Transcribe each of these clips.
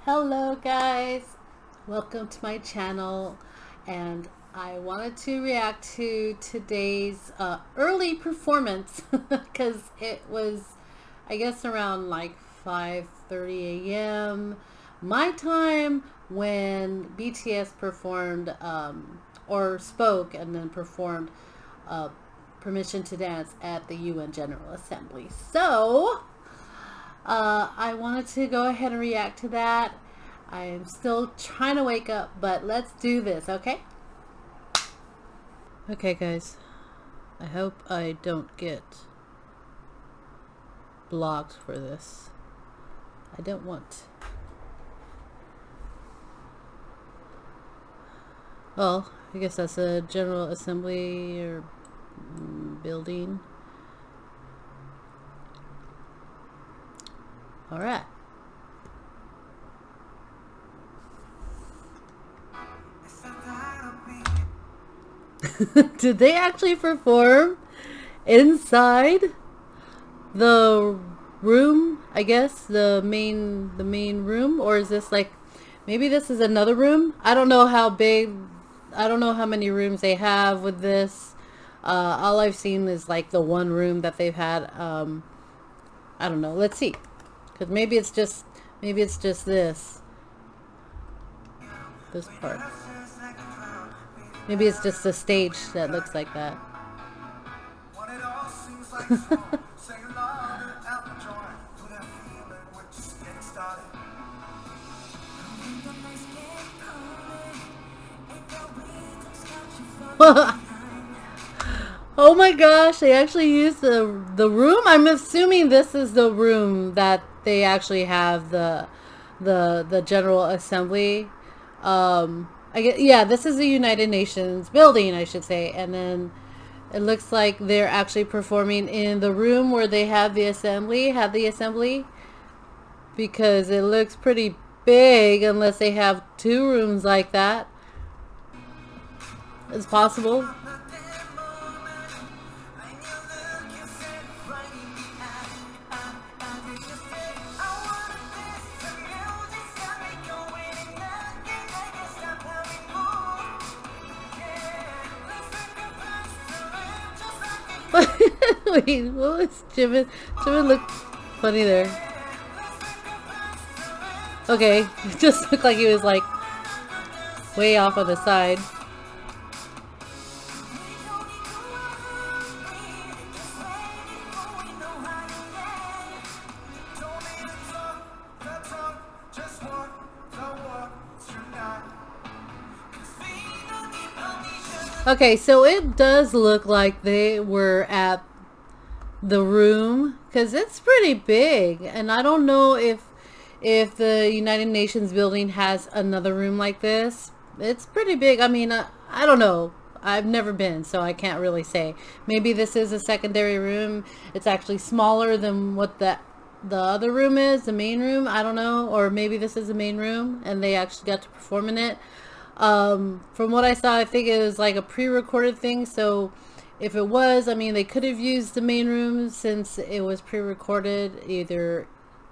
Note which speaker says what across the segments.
Speaker 1: Hello guys, welcome to my channel, and I wanted to react to today's early performance because it was, I guess, around like 5:30 a.m. my time when BTS performed or spoke and then performed uh, Permission to Dance at the UN General Assembly. So I wanted to go ahead and react to that. I am still trying to wake up, but let's do this, okay? Okay, guys. I hope I don't get blocked for this. I don't want. Well, I guess that's a General Assembly or building. All right. Did they actually perform inside the room? I guess the main room, or is this like maybe this is another room? I don't know how big. I don't know how many rooms they have with this. All I've seen is like the one room that they've had. I don't know. Let's see, because maybe it's just this part. Maybe it's just a stage that looks like that. Oh my gosh, they actually used the room. I'm assuming this is the room that they actually have the General Assembly. I get, yeah, this is the United Nations building, I should say, and then it looks like they're actually performing in the room where they have the assembly, because it looks pretty big unless they have two rooms like that. It's possible. Wait, what was Jimin? Jimin looked funny there. Okay, it just looked like he was like way off on the side. Okay, so it does look like they were at the room because it's pretty big, and I don't know if the United Nations building has another room like this. It's pretty big. I mean, I don't know. I've never been, so I can't really say. Maybe this is a secondary room. It's actually smaller than what the other room is, the main room. I don't know, or maybe this is the main room and they actually got to perform in it. From what I saw, I think it was like a pre-recorded thing, so if it was, I mean, they could have used the main room since it was pre-recorded either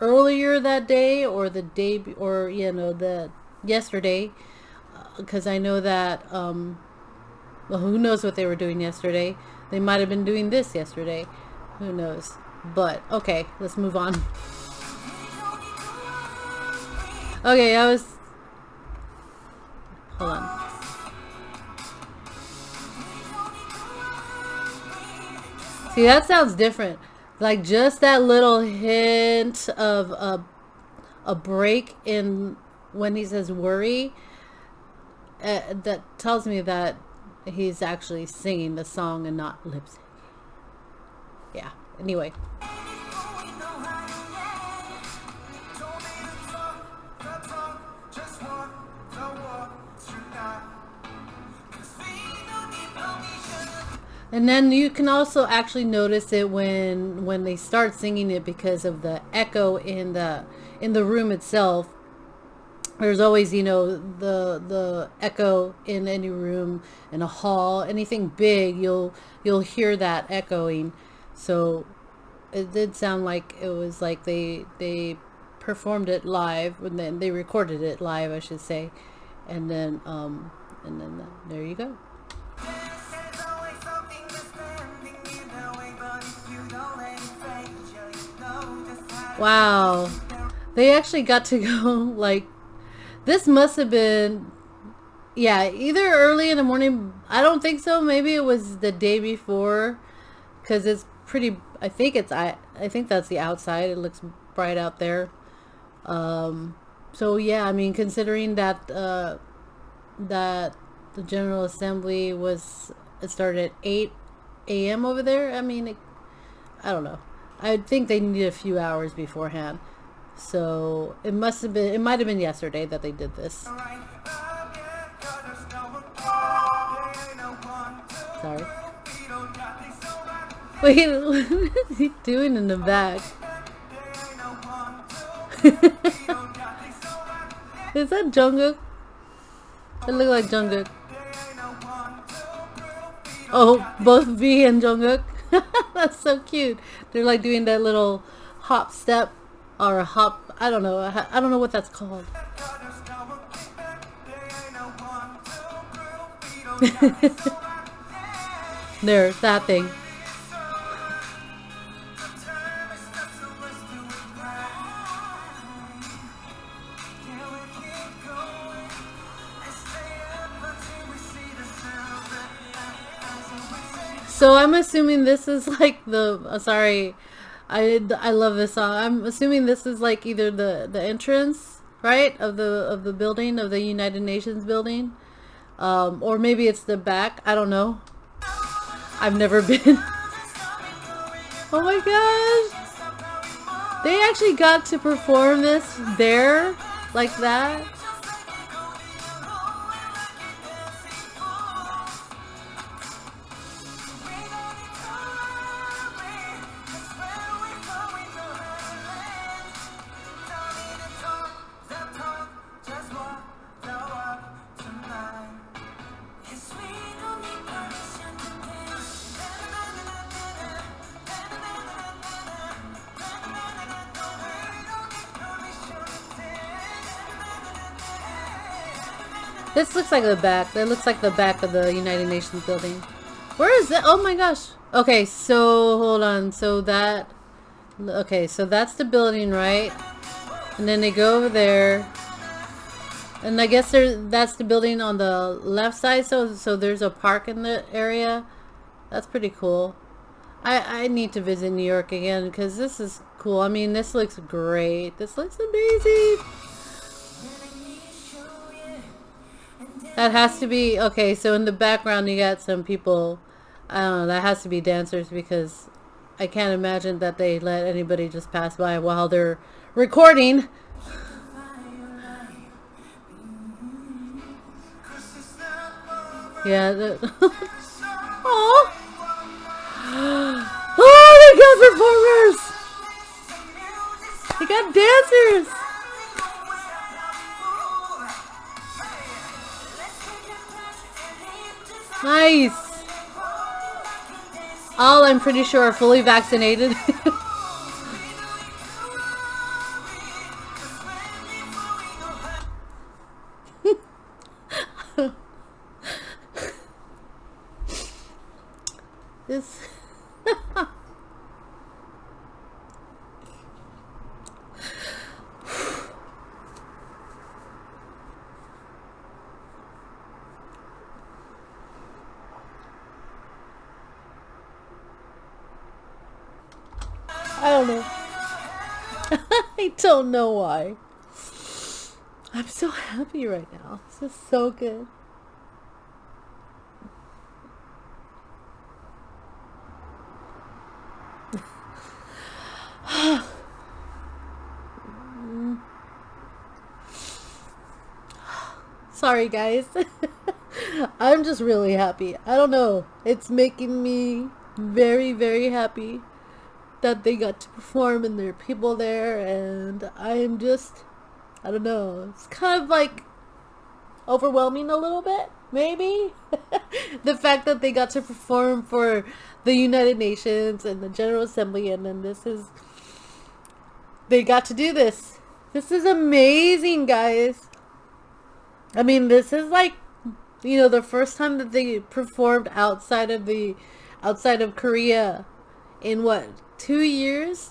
Speaker 1: earlier that day or the day, or the yesterday, because I know that well, who knows what they were doing yesterday. They might have been doing this yesterday, who knows. But okay, let's move on. Okay, hold on. See, that sounds different. Like just that little hint of a break in when he says worry, that tells me that he's actually singing the song and not lip syncing. Yeah. Anyway. And then you can also actually notice it when they start singing it because of the echo in the room itself. There's always, the echo in any room, in a hall, anything big, you'll hear that echoing. So it did sound like it was like they performed it live, and then they recorded it live, I should say, and then there you go. Wow, they actually got to go like, this must have been, yeah, either early in the morning. I don't think so. Maybe it was the day before, because it's pretty. I think that's the outside. It looks bright out there. So yeah, I mean, considering that that the General Assembly it started at 8 a.m. over there. I mean, I don't know. I think they needed a few hours beforehand. So it might have been yesterday that they did this. Sorry. Wait, what is he doing in the back? Is that Jungkook? It looked like Jungkook. Oh, both V and Jungkook. That's so cute. They're like doing that little hop step or a hop. I don't know. I don't know what that's called. There, that thing. So I'm assuming this is like the sorry, I love this song. I'm assuming this is like either the entrance, right, of the building, of the United Nations building, or maybe it's the back. I don't know. I've never been. Oh my gosh, they actually got to perform this there like that. This looks like the back. That looks like the back of the United Nations building. Where is it? Oh my gosh. Okay, so hold on. So that. Okay, so that's the building, right? And then they go over there. And I guess that's the building on the left side. So there's a park in the area. That's pretty cool. I need to visit New York again because this is cool. I mean, this looks great. This looks amazing. That has to be, okay, so in the background you got some people, I don't know, that has to be dancers because I can't imagine that they let anybody just pass by while they're recording. Yeah. Oh! Oh, they got performers! They got dancers! Nice. All, I'm pretty sure, are fully vaccinated. This. I don't know. I don't know why. I'm so happy right now. This is so good. Sorry guys. I'm just really happy. I don't know. It's making me very, very happy that they got to perform and there are people there, and I'm just, I don't know, it's kind of like overwhelming a little bit, maybe. The fact that they got to perform for the United Nations and the General Assembly, and then they got to do this. This is amazing, guys. I mean, this is like, you know, the first time that they performed outside of Korea in what, 2 years?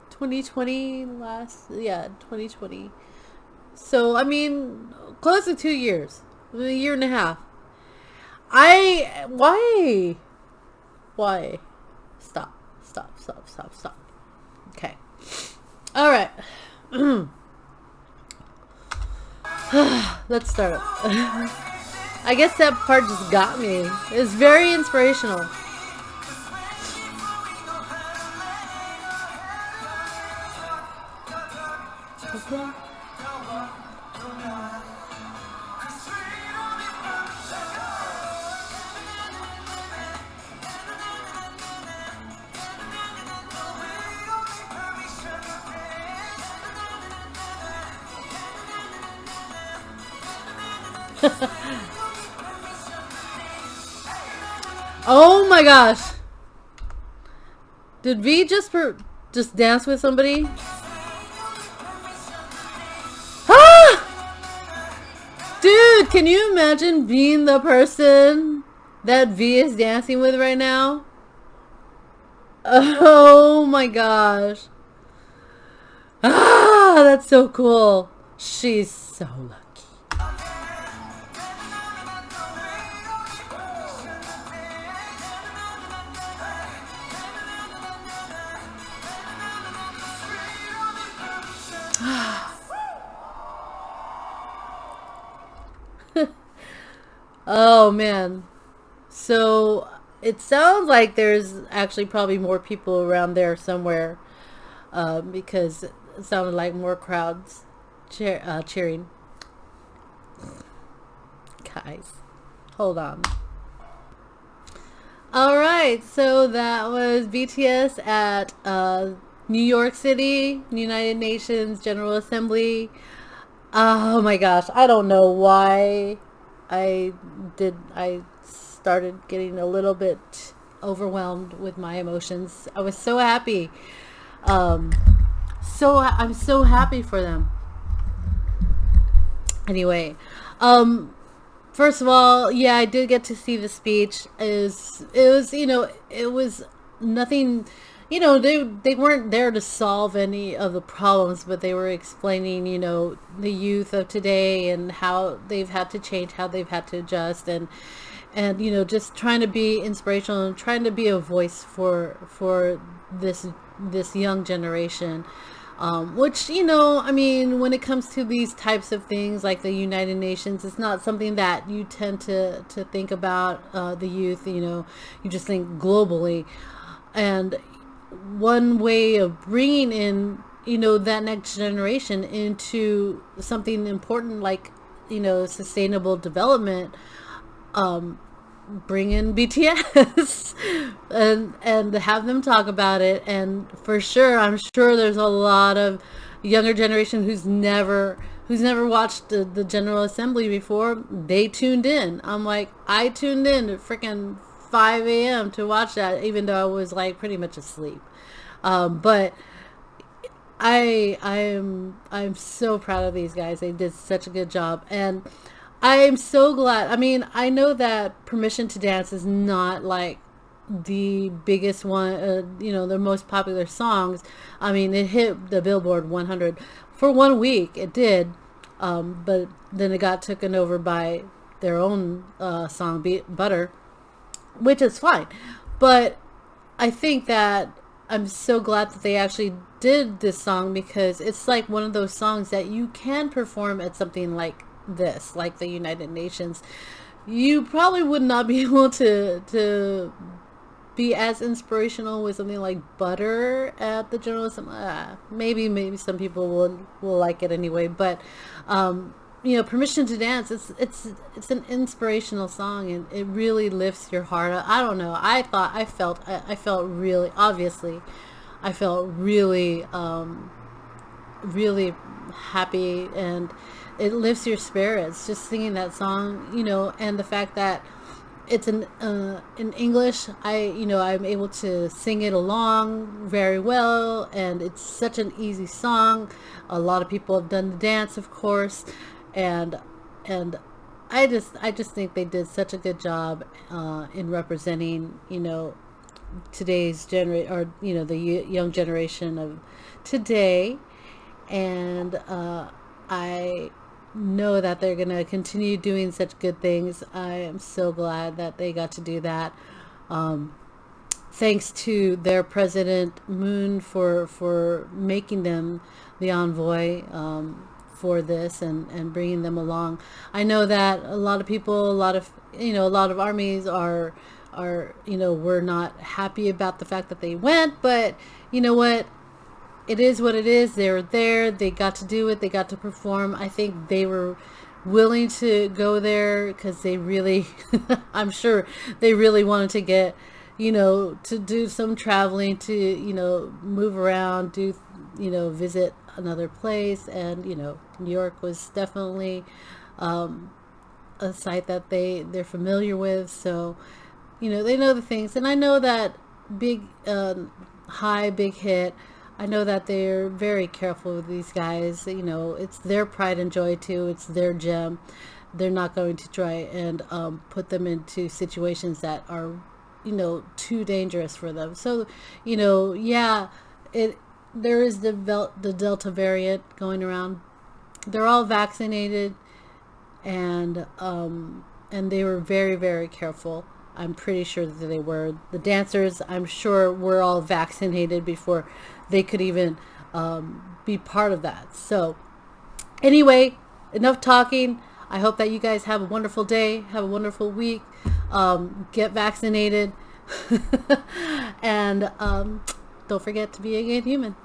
Speaker 1: 2020 last, yeah, 2020. So, I mean, close to 2 years. A year and a half. Why? Why? Stop. Stop, stop, stop, stop. Okay. All right. Let's start. I guess that part just got me. It's very inspirational. Okay. Oh my gosh. Did V just dance with somebody? Ah! Dude, can you imagine being the person that V is dancing with right now? Oh my gosh. Ah, that's so cool. She's so lucky. Oh man. So it sounds like there's actually probably more people around there somewhere, because it sounded like more crowds cheering. Guys, hold on. All right, so that was BTS at New York City, United Nations General Assembly. Oh my gosh, I don't know why I started getting a little bit overwhelmed with my emotions. I was so happy. I'm so happy for them. Anyway, first of all, yeah, I did get to see the speech. It was nothing, they weren't there to solve any of the problems, but they were explaining, the youth of today and how they've had to change, how they've had to adjust, and just trying to be inspirational and trying to be a voice for this young generation. Which, I mean, when it comes to these types of things like the United Nations, it's not something that you tend to think about, the youth, you just think globally. And one way of bringing in, that next generation into something important like, sustainable development, bring in BTS and have them talk about it. And for sure, I'm sure there's a lot of younger generation who's never watched the General Assembly before. They tuned in. I tuned in at freaking 5 a.m. to watch that, even though I was like pretty much asleep. But I'm so proud of these guys. They did such a good job, and I'm so glad. I mean, I know that Permission to Dance is not like the biggest one, their most popular songs. I mean, it hit the Billboard 100 for 1 week. It did, but then it got taken over by their own song, Butter, which is fine. But I think that I'm so glad that they actually did this song, because it's like one of those songs that you can perform at something like this, like the United Nations. You probably would not be able to be as inspirational with something like Butter at the General Assembly. Maybe some people will like it anyway, but Permission to Dance, it's an inspirational song, and it really lifts your heart. I don't know, I felt really, obviously I felt really really happy, and it lifts your spirits just singing that song, and the fact that it's in English. I'm able to sing it along very well, and it's such an easy song. A lot of people have done the dance, of course, and and I just think they did such a good job in representing today's or the young generation of today. And I know that they're going to continue doing such good things. I am so glad that they got to do that. Um, Thanks to their president Moon for making them the envoy for this, and bringing them along. I know that a lot of people, a lot of armies were not happy about the fact that they went, but you know what? It is what it is. They were there. They got to do it. They got to perform. I think they were willing to go there because they really, I'm sure they really wanted to get, to do some traveling, to, move around, visit another place. And, New York was definitely a site that they're familiar with. So, they know the things. And I know that big hit, I know that they're very careful with these guys. It's their pride and joy too. It's their gem. They're not going to try and put them into situations that are, too dangerous for them. So, yeah, there is the Delta variant going around. They're all vaccinated, and they were very, very careful. I'm pretty sure that they were. The dancers, I'm sure, were all vaccinated before they could even be part of that. So anyway, enough talking. I hope that you guys have a wonderful day, have a wonderful week. Get vaccinated. And don't forget to be a good human.